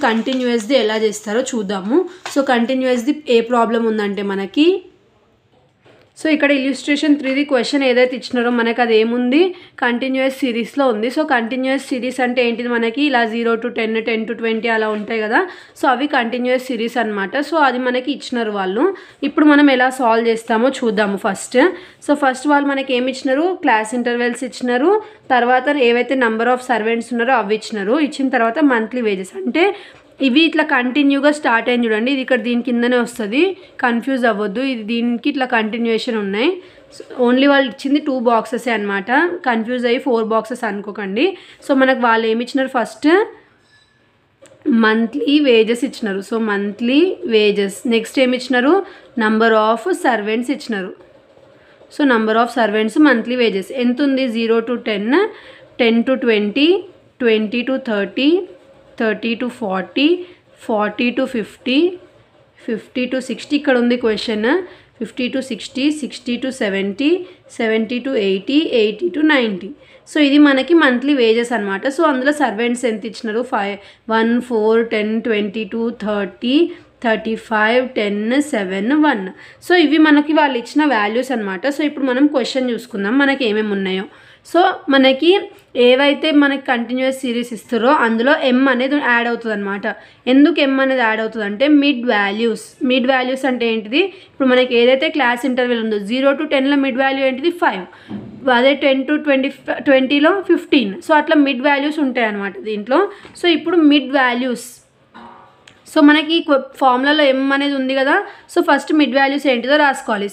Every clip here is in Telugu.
కంటిన్యూస్ది ఎలా చేస్తారో చూద్దాము. సో కంటిన్యూస్ది ఏ ప్రాబ్లం ఉందంటే మనకి, సో ఇక్కడ ఇల్యూస్ట్రేషన్ 3ది క్వశ్చన్ ఏదైతే ఇచ్చినారో మనకి అది ఏముంది, కంటిన్యూస్ సిరీస్లో ఉంది. సో కంటిన్యూస్ సిరీస్ అంటే ఏంటిది, మనకి ఇలా 0 to 10, 10 to 20 అలా ఉంటాయి కదా. సో అవి కంటిన్యూస్ సిరీస్ అనమాట. సో అది మనకి ఇచ్చినారు వాళ్ళు. ఇప్పుడు మనం ఎలా సాల్వ్ చేస్తామో చూద్దాము ఫస్ట్. సో ఫస్ట్ వాళ్ళు మనకి ఏమి ఇచ్చినారు, క్లాస్ ఇంటర్వెల్స్ ఇచ్చినారు, తర్వాత ఏవైతే నెంబర్ ఆఫ్ సర్వెంట్స్ ఉన్నారో అవి ఇచ్చినారు. ఇచ్చిన తర్వాత మంత్లీ వేజెస్, అంటే ఇవి ఇట్లా కంటిన్యూగా స్టార్ట్ అయింది చూడండి, ఇది ఇక్కడ దీని కిందనే వస్తుంది, కన్ఫ్యూజ్ అవ్వద్దు. ఇది దీనికి ఇట్లా కంటిన్యూషన్ ఉన్నాయి. ఓన్లీ వాళ్ళు ఇచ్చింది 2 బాక్సెసే అనమాట, కన్ఫ్యూజ్ అయ్యి 4 బాక్సెస్ అనుకోకండి. సో మనకు వాళ్ళు ఏమి ఇచ్చినారు, ఫస్ట్ మంత్లీ వేజెస్ ఇచ్చినారు. So monthly wages. నెక్స్ట్ ఏమి ఇచ్చినారు, నంబర్ ఆఫ్ సర్వెంట్స్ ఇచ్చినారు. So number of servants monthly wages ఎంత ఉంది, 0 to 10, 10 to 20, 20 to 30, 30 to 40, 40 to 50, 50 to 60 ఇక్కడ ఉంది question, 50 to 60, 60 to 70, 70 to 80, 80 to 90. So ఇది మనకి మంత్లీ వేజెస్ అనమాట. సో అందులో సర్వెంట్స్ ఎంత ఇచ్చినారు, 5, 1, 4, 10, 22, 30, 35, 10, 7, 1. సో ఇవి మనకి వాళ్ళు ఇచ్చిన వాల్యూస్ అనమాట. సో ఇప్పుడు మనం క్వశ్చన్ చూసుకుందాం మనకి ఏమేమి ఉన్నాయో. సో మనకి ఏవైతే మనకి కంటిన్యూస్ సిరీస్ ఇస్తారో అందులో m అనేది యాడ్ అవుతుంది అనమాట. ఎందుకు m అనేది యాడ్ అవుతుంది అంటే మిడ్ వాల్యూస్. మిడ్ వాల్యూస్ అంటే ఏంటిది, ఇప్పుడు మనకి ఏదైతే క్లాస్ ఇంటర్వెల్ ఉందో 0 to 10లో మిడ్ వాల్యూ ఏంటిది 5, అదే 10 to 20లో 15. సో అట్లా మిడ్ వాల్యూస్ ఉంటాయి అనమాట దీంట్లో. సో ఇప్పుడు మిడ్ వాల్యూస్, సో మనకి ఫార్ములాలో m అనేది ఉంది కదా. సో ఫస్ట్ మిడ్ వాల్యూస్ ఏంటిదో రాసుకోవాలి.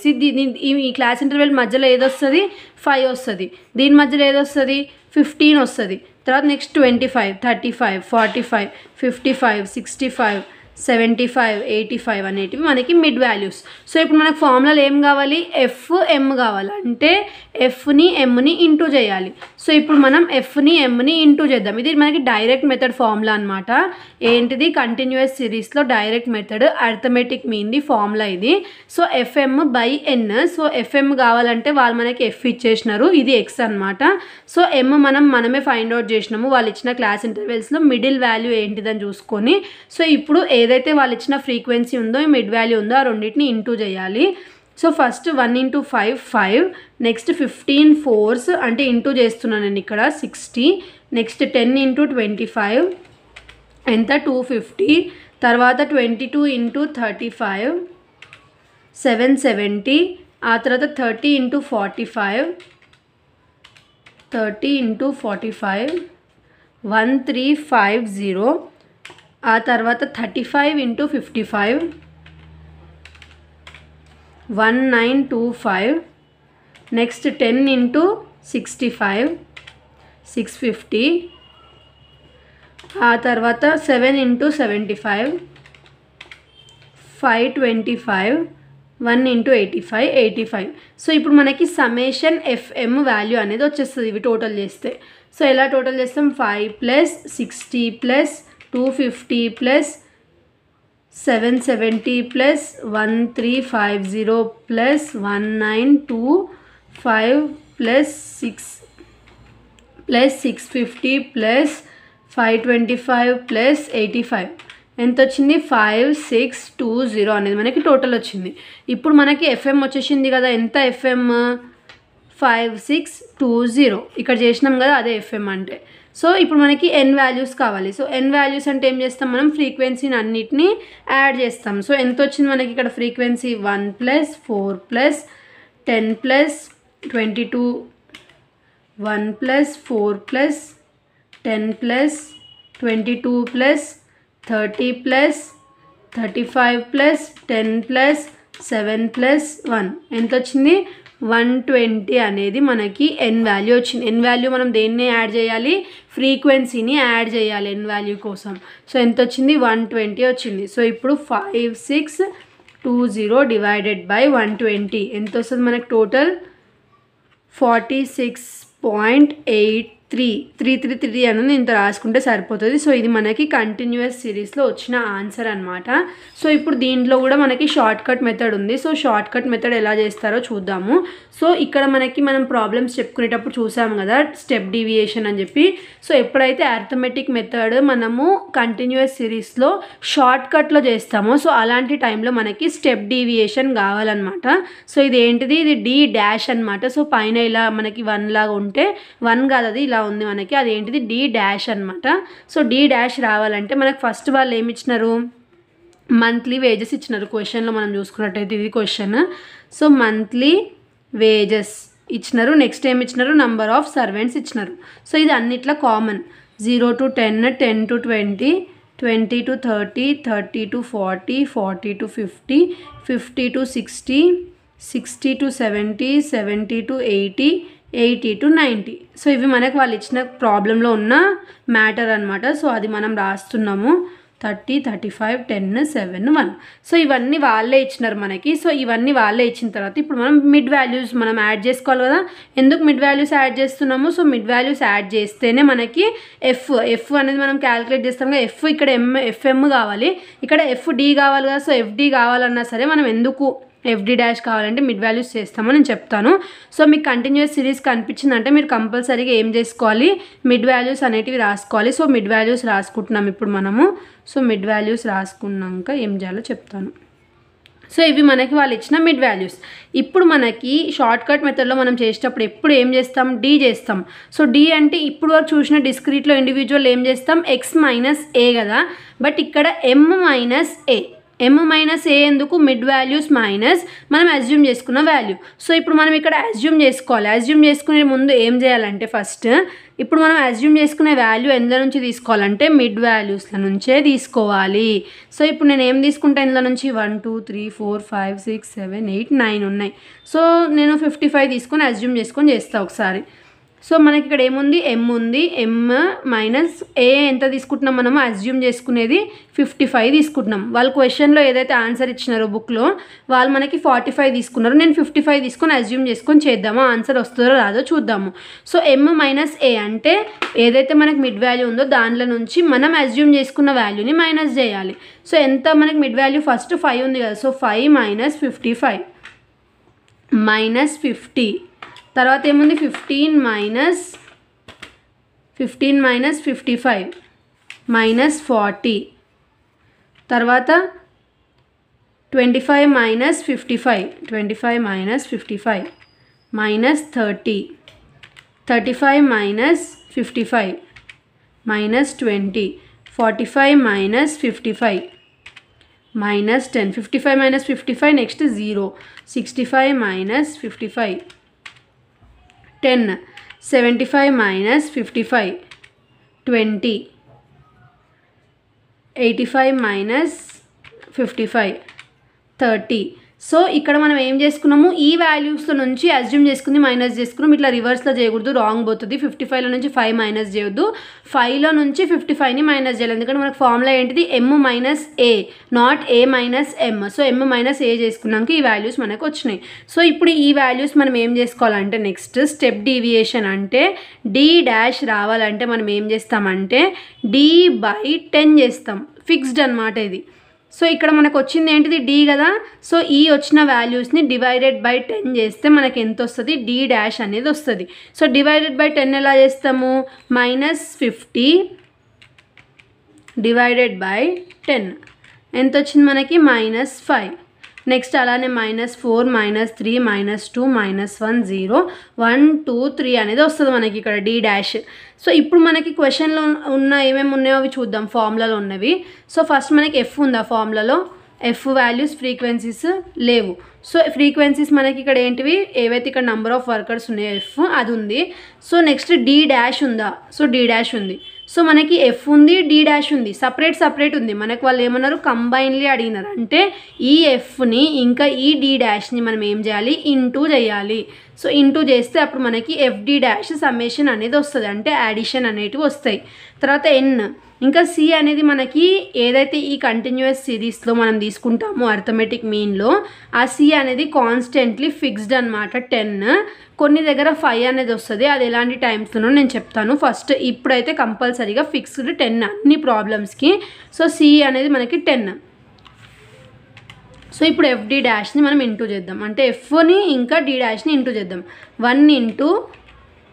ఈ క్లాస్ ఇంటర్వెల్ మధ్యలో ఏదొస్తుంది, 5 వస్తుంది. దీని మధ్యలో ఏదొస్తుంది, 15 వస్తుంది. తర్వాత నెక్స్ట్ 25, 35, 45, 55, 65, 75, 85 అనేటివి మనకి మిడ్ వాల్యూస్. సో ఇప్పుడు మనకు ఫార్ములాలో ఏం కావాలి, m కావాలి, అంటే fని mని ఇంటూ చేయాలి. సో ఇప్పుడు మనం fని mని ఇంటూ చేద్దాం. ఇది మనకి డైరెక్ట్ మెథడ్ ఫార్ములా అనమాట. ఏంటిది, కంటిన్యూస్ సిరీస్లో డైరెక్ట్ మెథడ్, అర్థమెటిక్ మీన్ది ఫార్ములా ఇది. So fm/n. సో fm కావాలంటే వాళ్ళు మనకి f ఇచ్చేసినారు, ఇది x అనమాట. సో m మనమే ఫైండ్ అవుట్ చేసినాము వాళ్ళు ఇచ్చిన క్లాస్ ఇంటర్వెల్స్లో మిడిల్ వాల్యూ ఏంటిదని చూసుకొని. సో ఇప్పుడు ఏదైతే వాళ్ళు ఇచ్చిన ఫ్రీక్వెన్సీ ఉందో, మిడ్ వాల్యూ ఉందో, ఆ రెండింటిని ఇంటూ చేయాలి. So first 1 into 5, 5. Next 15 4s అంటే ఇంటూ చేస్తున్నాను నేను ఇక్కడ 60. నెక్స్ట్ 10 into 25 ఎంత, 250. తర్వాత 22 into 35, 770. ఆ తర్వాత 30 into 45, 30 into 45, 1350. ఆ తర్వాత 35 into 55, 1925. Next 10 into 65, 650. ఆ తర్వాత 7 into 75, 525. 1 into 85, 85. సో ఇప్పుడు మనకి సమ్మేషన్ fm వాల్యూ అనేది వచ్చేస్తుంది ఇవి టోటల్ చేస్తే. సో ఎలా టోటల్ చేస్తాం, 5 + 60 + 250 + 770 + 1350 + 1925 + 650 + 525 + 85 ఎంత వచ్చింది, 5620 అనేది మనకి టోటల్ వచ్చింది. ఇప్పుడు మనకి fm వచ్చేసింది కదా, ఎంత fm, 5620 ఇక్కడ చేసినాం కదా, అదే fm అంటే. సో ఇప్పుడు మనకి n వాల్యూస్ కావాలి. సో n వాల్యూస్ అంటే ఏం చేస్తాం, మనం ఫ్రీక్వెన్సీని అన్నిటినీ యాడ్ చేస్తాం. సో ఎంత వచ్చింది మనకి ఇక్కడ ఫ్రీక్వెన్సీ, 1 + 4 + 10 + 22, 1 + 4 + 10 + 22 + 30 + 35 + 10 + 7 + 1 ఎంత వచ్చింది, 120 అనేది మనకి n వాల్యూ వచ్చింది. n వాల్యూ మనం దేన్ని యాడ్ చేయాలి, ఫ్రీక్వెన్సీని యాడ్ చేయాలి n వాల్యూ కోసం. సో ఎంత వచ్చింది, 120 వచ్చింది. సో ఇప్పుడు 5620 డివైడెడ్ బై 120 ఎంత వస్తుంది మనకి టోటల్, 46.8 3 అనేది ఇంత రాసుకుంటే సరిపోతుంది. సో ఇది మనకి కంటిన్యూస్ సిరీస్లో వచ్చిన ఆన్సర్ అనమాట. సో ఇప్పుడు దీంట్లో కూడా మనకి షార్ట్ కట్ మెథడ్ ఉంది. సో షార్ట్ కట్ మెథడ్ ఎలా చేస్తారో చూద్దాము. సో ఇక్కడ మనం ప్రాబ్లమ్స్ చెప్పుకునేటప్పుడు చూసాము కదా స్టెప్ డీవియేషన్ అని చెప్పి. సో ఎప్పుడైతే అర్థమెటిక్ మెథడ్ మనము కంటిన్యూస్ సిరీస్లో షార్ట్ కట్లో చేస్తామో సో అలాంటి టైంలో మనకి స్టెప్ డీవియేషన్ కావాలన్నమాట. సో ఇది ఏంటిది, ఇది డి డాష్ అనమాట. సో పైన ఇలా మనకి 1 లాగా ఉంటే 1 కాదు, అది ఇలా ఉంది మనకి, అదేంటిది డి డాష్ అనమాట. సో డి డాష్ రావాలంటే మనకు ఫస్ట్ వాళ్ళు ఏమి ఇచ్చినారు, మంత్లీ వేజెస్ ఇచ్చినారు. క్వశ్చన్లో మనం చూసుకున్నట్టయితే ఇది క్వశ్చన్. సో మంత్లీ వేజెస్ ఇచ్చినారు. నెక్స్ట్ ఏమి ఇచ్చినారు, నంబర్ ఆఫ్ సర్వెంట్స్ ఇచ్చినారు. సో ఇది అన్నిట్లో common 0 to 10, 10 to 20, 20 to 30, 30 to 40, 40 to 50, 50 to 60, 60 to 70, 70 to 80, 80 to 90. So ఇవి మనకు వాళ్ళు ఇచ్చిన ప్రాబ్లంలో ఉన్న మ్యాటర్ అనమాట. సో అది మనం రాస్తున్నాము 30, 35, 10, 7, 1. సో ఇవన్నీ వాళ్ళే ఇచ్చినారు మనకి. సో ఇవన్నీ వాళ్ళే ఇచ్చిన తర్వాత ఇప్పుడు మనం మిడ్ వాల్యూస్ మనం యాడ్ చేసుకోవాలి కదా. ఎందుకు మిడ్ వాల్యూస్ యాడ్ చేస్తున్నాము, సో మిడ్ వాల్యూస్ యాడ్ చేస్తేనే మనకి ఎఫ్ అనేది మనం క్యాలిక్యులేట్ చేస్తాం కదా. ఎఫ్ ఇక్కడ ఎఫ్ఎం కావాలి, ఇక్కడ ఎఫ్డి కావాలి కదా. సో ఎఫ్డి కావాలన్నా సరే మనం ఎందుకు ఎఫ్డి డాష్ కావాలంటే మిడ్ వాల్యూస్ చేస్తామని నేను చెప్తాను. సో మీకు కంటిన్యూస్ సిరీస్ కనిపించిందంటే మీరు కంపల్సరీగా ఏం చేసుకోవాలి, మిడ్ వాల్యూస్ అనేటివి రాసుకోవాలి. సో మిడ్ వాల్యూస్ రాసుకుంటున్నాం ఇప్పుడు మనము. సో మిడ్ వాల్యూస్ రాసుకున్నాక ఏం చేయాలో చెప్తాను. సో ఇవి మనకి వాళ్ళు ఇచ్చిన మిడ్ వాల్యూస్. ఇప్పుడు మనకి షార్ట్ కట్ మెథడ్లో మనం చేసేటప్పుడు ఎప్పుడు ఏం చేస్తాం, డి చేస్తాం. సో డి అంటే ఇప్పుడు వరకు చూసిన డిస్క్రీట్లో ఇండివిజువల్ ఏం చేస్తాం, ఎక్స్ మైనస్ ఏ కదా. బట్ ఇక్కడ ఎం మైనస్ ఏ, ఎం మైనస్ ఏ ఎందుకు, మిడ్ వాల్యూస్ మైనస్ మనం అజ్యూమ్ చేసుకున్న వాల్యూ. సో ఇప్పుడు మనం ఇక్కడ అజ్యూమ్ చేసుకోవాలి. అజ్యూమ్ చేసుకునే ముందు ఏం చేయాలంటే ఫస్ట్ ఇప్పుడు మనం అజ్యూమ్ చేసుకునే వాల్యూ ఎందులో నుంచి తీసుకోవాలంటే మిడ్ వాల్యూస్ల నుంచే తీసుకోవాలి. సో ఇప్పుడు నేను ఏం తీసుకుంటా ఇందులో నుంచి 1 2 3 4 5 6 7 8 9 ఉన్నాయి. సో నేను 55 తీసుకొని అజ్యూమ్ చేసుకొని చేస్తాను ఒకసారి. సో మనకి ఇక్కడ ఏముంది, ఎం ఉంది, ఎం మైనస్ ఏ ఎంత తీసుకుంటున్నాం మనము అజ్యూమ్ చేసుకునేది 55 తీసుకుంటున్నాం. వాళ్ళు క్వశ్చన్లో ఏదైతే ఆన్సర్ ఇచ్చినారో బుక్లో వాళ్ళు మనకి 45 తీసుకున్నారు. నేను 55 తీసుకొని అజ్యూమ్ చేసుకొని చేద్దామా, ఆన్సర్ వస్తుందో రాదో చూద్దాము. సో ఎం మైనస్ ఏ అంటే ఏదైతే మనకి మిడ్ వాల్యూ ఉందో దాంట్లో నుంచి మనం అజ్యూమ్ చేసుకున్న వాల్యూని మైనస్ చేయాలి. సో ఎంత మనకి మిడ్ వాల్యూ ఫస్ట్ 5 ఉంది కదా. సో 5 మైనస్ 55 మైనస్ 50, తర్వాత ఏముంది 15 మైనస్ 55 మైనస్ 40, తర్వాత 25 minus 55 minus 30, 35 minus 55 minus 20, 45 minus 55 minus 10, 55 minus 55 next 0, 65 minus 55 10, 75 minus 55 20, 85 minus 55 30. So ఇక్కడ మనం ఏం చేసుకున్నాము, ఈ వాల్యూస్లో నుంచి అజ్యూమ్ చేసుకుంది మైనస్ చేసుకున్నాం. ఇట్లా రివర్స్లో చేయకూడదు, రాంగ్ పోతుంది. 55లో నుంచి 5 మైనస్ చేయొద్దు, 5లో నుంచి 55ని మైనస్ చేయాలి. ఎందుకంటే మనకు ఫార్ములా ఏంటిది, M minus A, not A minus M. So M minus A చేసుకున్నాక ఈ వాల్యూస్ మనకు వచ్చినాయి. సో ఇప్పుడు ఈ వాల్యూస్ మనం ఏం చేసుకోవాలంటే నెక్స్ట్ స్టెప్ డీవియేషన్ అంటే డి డాష్ రావాలంటే మనం ఏం చేస్తామంటే d/10 చేస్తాం. ఫిక్స్డ్ అనమాట ఇది. సో ఇక్కడ మనకు వచ్చింది ఏంటిది, డి కదా. సో ఈ వచ్చిన వాల్యూస్ని డివైడెడ్ బై 10 చేస్తే మనకి ఎంత వస్తుంది, డి డాష్ అనేది వస్తుంది. సో డివైడెడ్ బై 10 ఎలా చేస్తాము, మైనస్ 50 డివైడెడ్ బై 10 ఎంత వచ్చింది మనకి, -5. నెక్స్ట్ అలానే -4 -3 -2 -1 0 1 2 3 అనేది వస్తుంది మనకి ఇక్కడ డి డాష్. సో ఇప్పుడు మనకి క్వశ్చన్లో ఉన్న ఏమేమి ఉన్నాయో అవి చూద్దాం, ఫార్ములాలో ఉన్నవి. సో ఫస్ట్ మనకి ఎఫ్ ఉంది, ఆ ఫార్ములాలో ఎఫ్ వాల్యూస్ ఫ్రీక్వెన్సీస్ లేవు. సో ఫ్రీక్వెన్సీస్ మనకి ఇక్కడ ఏంటివి, ఏవైతే ఇక్కడ నెంబర్ ఆఫ్ వర్కర్స్ ఉన్నాయో ఎఫ్ అది ఉంది. సో నెక్స్ట్ డి డాష్ ఉందా, సో డి డాష్ ఉంది. సో మనకి ఎఫ్ ఉంది, డి డాష్ ఉంది, సపరేట్ ఉంది. మనకు వాళ్ళు ఏమన్నారు, కంబైన్లీ అడిగినారు. అంటే ఈ ఎఫ్ని ఇంకా ఈ డి డాష్ని మనం ఏం చేయాలి, ఇంటూ చేయాలి. సో ఇంటూ చేస్తే అప్పుడు మనకి FD డాష్ సమ్మేషన్ అనేది వస్తుంది, అంటే యాడిషన్ అనేటివి వస్తాయి. తర్వాత N, ఇంకా C అనేది మనకి ఏదైతే ఈ కంటిన్యూస్ సిరీస్లో మనం తీసుకుంటామో అర్థమెటిక్ మీన్లో ఆ C అనేది కాన్స్టెంట్లీ ఫిక్స్డ్ అనమాట 10. కొన్ని దగ్గర 5 అనేది వస్తుంది, అది ఎలాంటి టైమ్స్లో నేను చెప్తాను. ఫస్ట్ ఇప్పుడైతే కంపల్సరీగా ఫిక్స్డ్ 10 అన్ని ప్రాబ్లమ్స్కి. సో C అనేది మనకి 10. సో ఇప్పుడు FD డాష్ని మనం ఇంటూ చేద్దాం, అంటే Fని ఇంకా D డాష్ని ఇంటూ చేద్దాం. 1 ఇంటూ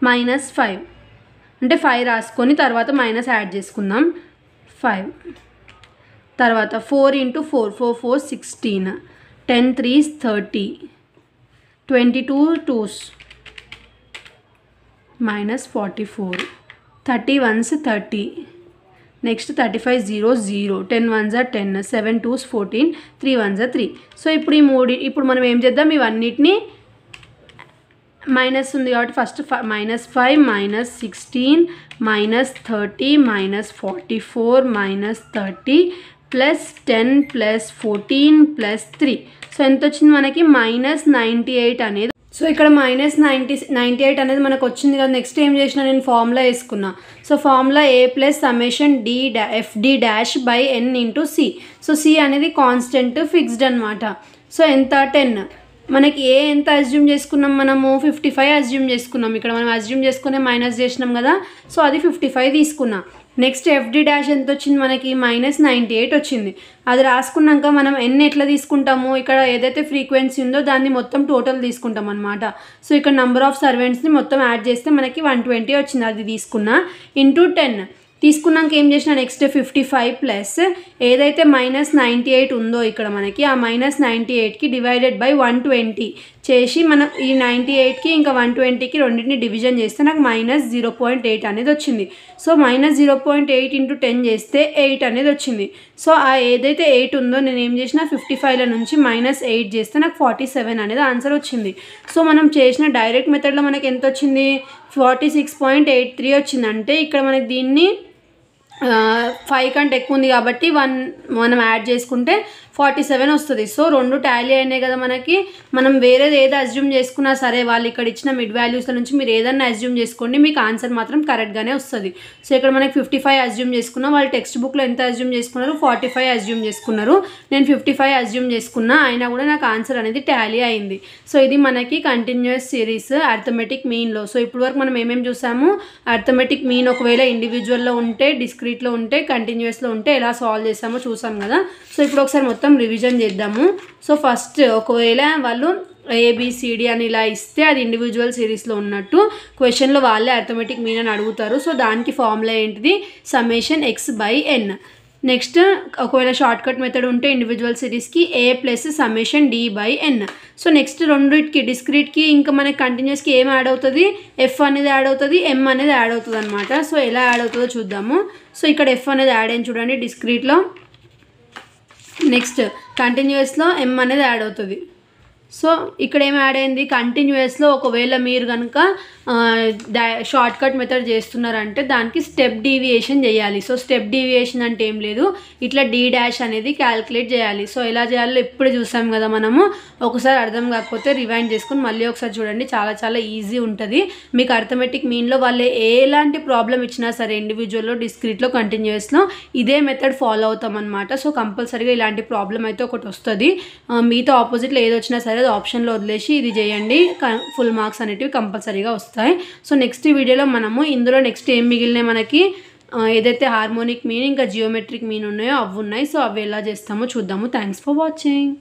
-5 అంటే 5 రాసుకొని తర్వాత మైనస్ యాడ్ చేసుకుందాం 5. తర్వాత 4 into 4 4 4 16, 10 3s 30, 22 2s -44, 30 1s 30, next 35 0 0, 10 1s 10, 7 2s 14, 3 1s 3. So ఇప్పుడు మనం ఏం చేద్దాం, ఇవన్నిటిని మైనస్ ఉంది కాబట్టి ఫస్ట్ -5 -16 -30 -44 -30 +10 +14 +3. సో ఎంత వచ్చింది మనకి -98 అనేది. సో ఇక్కడ -98 అనేది మనకు వచ్చింది కదా. నెక్స్ట్ ఏం చేసిన, నేను ఫార్ములా వేసుకున్నా. So formula A + summation FD dash by N into C. So C అనేది కాన్స్టెంట్ ఫిక్స్డ్ అనమాట. సో ఎంత 10. మనకి ఏ ఎంత అజ్యూమ్ చేసుకున్నాం, మనము 55 అజ్యూమ్ చేసుకున్నాం. ఇక్కడ మనం అజ్యూమ్ చేసుకునే మైనస్ చేసినాం కదా, సో అది 55 తీసుకున్నాం. నెక్స్ట్ FD డాష్ ఎంత వచ్చింది మనకి -98 వచ్చింది. అది రాసుకున్నాక మనం N ఎట్లా తీసుకుంటాము, ఇక్కడ ఏదైతే ఫ్రీక్వెన్సీ ఉందో దాన్ని మొత్తం టోటల్ తీసుకుంటాం అనమాట. సో ఇక్కడ నెంబర్ ఆఫ్ సర్వెంట్స్ని మొత్తం యాడ్ చేస్తే మనకి 120 వచ్చింది, అది తీసుకున్నా. ఇంటూ 10 తీసుకున్నాక ఏం చేసిన, నెక్స్ట్ 55 ప్లస్ ఏదైతే -98 ఉందో ఇక్కడ మనకి ఆ -98కి డివైడెడ్ బై 120 చేసి మనం ఈ 98కి ఇంకా 120కి రెండింటిని డివిజన్ చేస్తే నాకు -0.8 అనేది వచ్చింది. సో -0.8 ఇంటూ 10 చేస్తే 8 అనేది వచ్చింది. సో ఆ ఏదైతే 8 ఉందో నేను ఏం చేసిన 55ల నుంచి -8 చేస్తే నాకు 47 అనేది ఆన్సర్ వచ్చింది. సో మనం చేసిన డైరెక్ట్ మెథడ్లో మనకి ఎంత వచ్చింది, 46.83 వచ్చింది. అంటే ఇక్కడ మనకి దీన్ని 5 కంటే ఎక్కువ ఉంది కాబట్టి 1 మనం యాడ్ చేసుకుంటే 47 వస్తుంది. సో రెండు టాలీ అయినాయి కదా మనకి. మనం వేరేది ఏది అజ్యూమ్ చేసుకున్నా సరే, వాళ్ళు ఇక్కడ ఇచ్చిన మిడ్ వాల్యూస్ల నుంచి మీరు ఏదన్నా అజ్యూమ్ చేసుకోండి, మీకు ఆన్సర్ మాత్రం కరెక్ట్గానే వస్తుంది. సో ఇక్కడ మనకి 55 అజ్యూమ్ చేసుకున్నా, వాళ్ళు టెక్స్ట్ బుక్లో ఎంత అజ్యూమ్ చేసుకున్నారు, 45 అజ్యూమ్ చేసుకున్నారు. నేను 55 అజ్యూమ్ చేసుకున్నా, అయినా కూడా నాకు ఆన్సర్ అనేది టాలీ అయింది. సో ఇది మనకి కంటిన్యూస్ సిరీస్ అర్థమెటిక్ మీన్లో. సో ఇప్పుడు వరకు మనం ఏమేమి చూసాము, అర్థమెటిక్ మీన్ ఒకవేళ ఇండివిజువల్లో ఉంటే, డిస్క్రీట్లో ఉంటే, కంటిన్యూస్లో ఉంటే ఎలా సాల్వ్ చేసామో చూసాం కదా. సో ఇప్పుడు ఒకసారి మొత్తం రివిజన్ చేద్దాము. సో ఫస్ట్ ఒకవేళ వాళ్ళు ABCD అని ఇలా ఇస్తే అది ఇండివిజువల్ సిరీస్లో ఉన్నట్టు, క్వశ్చన్లో వాళ్ళే అర్థమెటిక్ మీన్ అని అడుగుతారు. సో దానికి ఫార్ములా ఏంటిది, సమ్మేషన్ x/n. నెక్స్ట్ ఒకవేళ షార్ట్ కట్ మెథడ్ ఉంటే ఇండివిజువల్ సిరీస్కి A + summation D/n. So next రెండింటికి డిస్క్రీట్కి ఇంకా మనకి కంటిన్యూస్కి ఏం యాడ్ అవుతుంది, F అనేది యాడ్ అవుతుంది, M అనేది యాడ్ అవుతుంది అనమాట. సో ఎలా యాడ్ అవుతుందో చూద్దాము. సో ఇక్కడ F అనేది యాడ్ అయింది చూడండి డిస్క్రీట్లో. నెక్స్ట్ కంటిన్యూస్లో M అనేది యాడ్ అవుతుంది. సో ఇక్కడ ఏం యాడ్ అయింది, కంటిన్యూస్లో ఒకవేళ మీరు కనుక షార్ట్ కట్ మెథడ్ చేస్తున్నారంటే దానికి స్టెప్ డీవియేషన్ చేయాలి. సో స్టెప్ డీవియేషన్ అంటే ఏం లేదు, ఇట్లా D డాష్ అనేది క్యాలిక్యులేట్ చేయాలి. సో ఎలా చేయాలో ఇప్పుడు చూసాం కదా మనము. ఒకసారి అర్థం కాకపోతే రివైండ్ చేసుకుని మళ్ళీ ఒకసారి చూడండి, చాలా చాలా ఈజీ ఉంటుంది. మీకు అర్థమెటిక్ మీన్లో వాళ్ళు ఎలాంటి ప్రాబ్లం ఇచ్చినా సరే, ఇండివిజువల్లో, డిస్క్రీట్లో, కంటిన్యూస్లో ఇదే మెథడ్ ఫాలో అవుతాం అనమాట. సో కంపల్సరీగా ఇలాంటి ప్రాబ్లం అయితే ఒకటి వస్తుంది. మీతో ఆపోజిట్లో ఏది వచ్చినా సరే అది ఆప్షన్లో వదిలేసి ఇది చేయండి, ఫుల్ మార్క్స్ అనేటివి కంపల్సరీగా వస్తాయి. సో నెక్స్ట్ వీడియోలో మనము ఇందులో నెక్స్ట్ ఏం మిగిలినాయి మనకి, ఏదైతే హార్మోనిక్ మీన్ ఇంకా జియోమెట్రిక్ మీన్ ఉన్నాయో అవి ఉన్నాయి. సో అవి ఎలా చేస్తామో చూద్దాము. Thanks for watching.